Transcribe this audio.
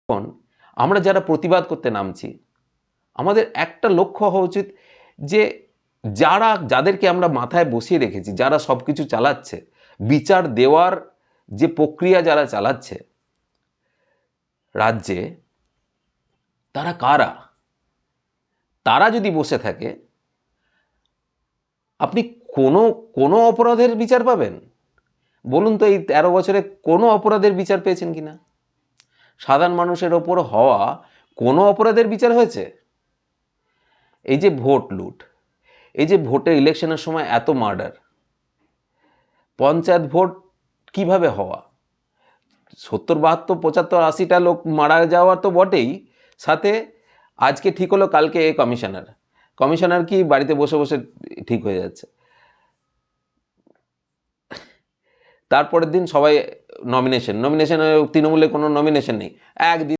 এখন আমরা যারা প্রতিবাদ করতে নামছি, আমাদের একটা লক্ষ্য হওয়া উচিত যে যাদেরকে আমরা মাথায় বসিয়ে রেখেছি, যারা সব কিছু চালাচ্ছে, বিচার দেওয়ার যে প্রক্রিয়া যারা চালাচ্ছে রাজ্যে, তারা কারা? তারা যদি বসে থাকে, আপনি কোনো কোনো অপরাধের বিচার পাবেন? বলুন তো, এই 13 বছরে কোনো অপরাধের বিচার পেয়েছেন কিনা? সাধারণ মানুষের ওপর হওয়া কোনো অপরাধের বিচার হয়েছে? এই যে ভোট লুট, এই যে ভোটের ইলেকশনের সময় এত মার্ডার, পঞ্চায়েত ভোট কিভাবে হওয়া, 70, 72, 75, 80টা লোক মারা যাওয়ার তো বটেই, সাথে আজকে ঠিক হলো, কালকে কমিশনার কি বাড়িতে বসে বসে ঠিক হয়ে যাচ্ছে, তারপরের দিন সবাই নমিনেশন তৃণমূলে কোনো নমিনেশন নেই, একদিন